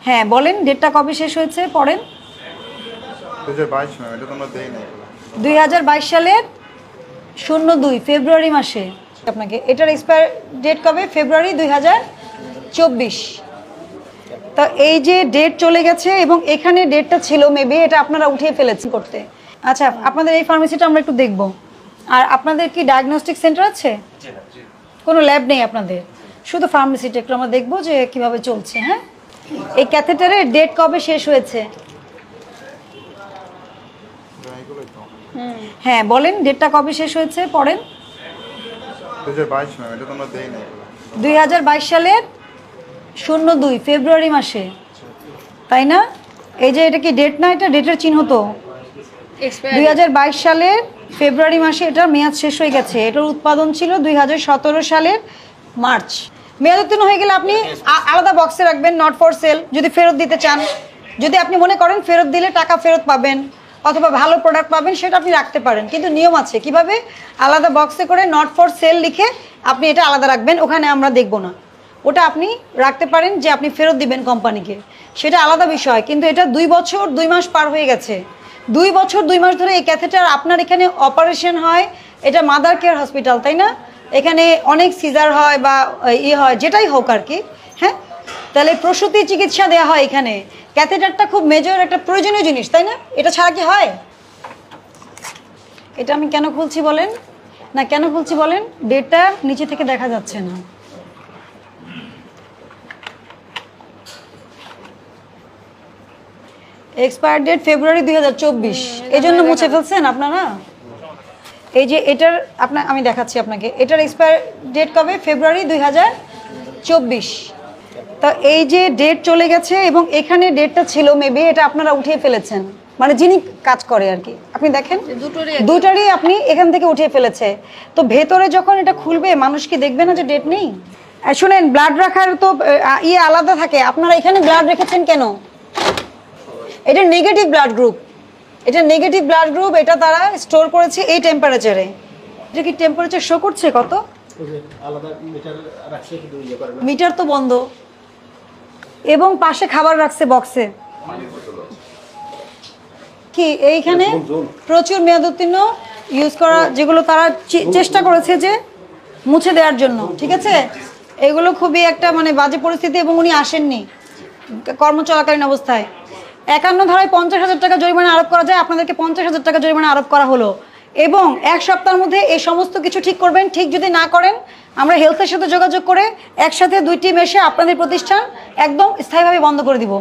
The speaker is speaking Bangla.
হ্যাঁ বলেন, ডেটটা কবে শেষ হয়েছে পড়েন। 2022 সালের 02 ফেব্রুয়ারি মাসে। আপনাকে এটার এক্সপায়ার ডেট কবে? ফেব্রুয়ারি 2024। তো এই যে ডেট চলে গেছে এবং এখানে ডেটটা ছিল মেবি এটা আপনারা উঠিয়ে ফেলেছেন করতে। আচ্ছা, আপনাদের এই ফার্মেসিটা আমরা একটু দেখব। আর আপনাদের কি ডায়াগনস্টিক সেন্টার আছে? কোনো ল্যাব নেই আপনাদের, শুধু ফার্মেসিটা একটু আমরা দেখবো যে কিভাবে চলছে। হ্যাঁ, এই ক্যাথেটারের ডেট কবে শেষ হয়েছে? হ্যাঁ বলেন, ডেটটা কবে শেষ হয়েছে পড়েন। 2022 সালের 02 ফেব্রুয়ারি মাসে, তাই না? এই যে এটা কি ডেট না, এটা ডেটের চিহ্ন তো। 2022 সালের ফেব্রুয়ারি মাসে এটার মেয়াদ শেষ হয়ে গেছে। এটার উৎপাদন ছিল 2017 সালের মার্চ। মেয়াদ উত্তীর্ণ হয়ে গেলে আপনি আলাদা বক্সে রাখবেন, নট ফর সেল। যদি ফেরত দিতে চান, যদি আপনি মনে করেন ফেরত দিলে টাকা ফেরত পাবেন অথবা ভালো প্রোডাক্ট পাবেন, সেটা আপনি রাখতে পারেন। কিন্তু নিয়ম আছে কিভাবে, আলাদা বক্সে করে নট ফর সেল লিখে আপনি এটা আলাদা রাখবেন, ওখানে আমরা দেখব না। ওটা আপনি রাখতে পারেন যে আপনি ফেরত দিবেন কোম্পানিকে, সেটা আলাদা বিষয়। কিন্তু এটা 2 বছর 2 মাস পার হয়ে গেছে। 2 বছর 2 মাস ধরে এই ক্যাথেটার আপনার এখানে অপারেশন হয়। এটা মাদার কেয়ার হসপিটাল, তাই না? এখানে অনেক সিজার হয় বা হয়, যেটাই হোক আর কি। হ্যাঁ, তাহলে প্রসূতি চিকিৎসা দেওয়া হয় এখানে। ক্যাথেটারটা খুব মেজর একটা প্রয়োজনীয় জিনিস, তাই না? এটা ছাড়া কি হয়? এটা আমি কেন খুলছি বলেন না, কেন খুলছি বলেন? ডেটটা নিচে থেকে দেখা যাচ্ছে না। এক্সপায়ার ডেট ফেব্রুয়ারি 2024, এই জন্য মুছে ফেলছেন আপনারা। এই যে এটার আমি দেখাচ্ছি আপনাকে, এটার এক্সপায়ার ডেট কবে? ফেব্রুয়ারি 2024। তো এই যে ডেট চলে গেছে এবং এখানে ডেটটা ছিল মেবি এটা আপনারা উঠিয়ে ফেলেছেন, মানে যিনি কাজ করে আর কি। আপনি দেখেন দুটারই আপনি এখান থেকে উঠিয়ে ফেলেছে। তো ভেতরে যখন এটা খুলবে মানুষ কি দেখবে না যে ডেট নেই? শুনেন, ব্লাড রাখার তো আলাদা থাকে। আপনারা এখানে ব্লাড রেখেছেন কেন? এটা নেগেটিভ ব্লাড গ্রুপ, এটা নেগেটিভ ব্লাড গ্রুপ। এটা তারা স্টোর করেছে এই টেম্পারেচারে। এটা কি টেম্পারেচার শো করছে কত? মিটার তো বন্ধ, এবং পাশে খাবার রাখছে বক্সে। কি এইখানে প্রচুর মেয়াদ উত্তীর্ণ ইউজ করা, যেগুলো তারা চেষ্টা করেছে যে মুছে দেওয়ার জন্য। ঠিক আছে, এগুলো খুবই একটা মানে বাজে পরিস্থিতি, এবং উনি আসেননি কর্ম চলাকালীন অবস্থায়। 51 ধারায় 50,000 টাকা জরিমানা আরোপ করা যায়, আপনাদেরকে 50,000 টাকা জরিমানা আরোপ করা হলো। এবং 1 সপ্তাহের মধ্যে এই সমস্ত কিছু ঠিক করবেন। ঠিক যদি না করেন, আমরা হেলথের সাথে যোগাযোগ করে একসাথে 2 টিম এসে আপনাদের প্রতিষ্ঠান একদম স্থায়ীভাবে বন্ধ করে দিব।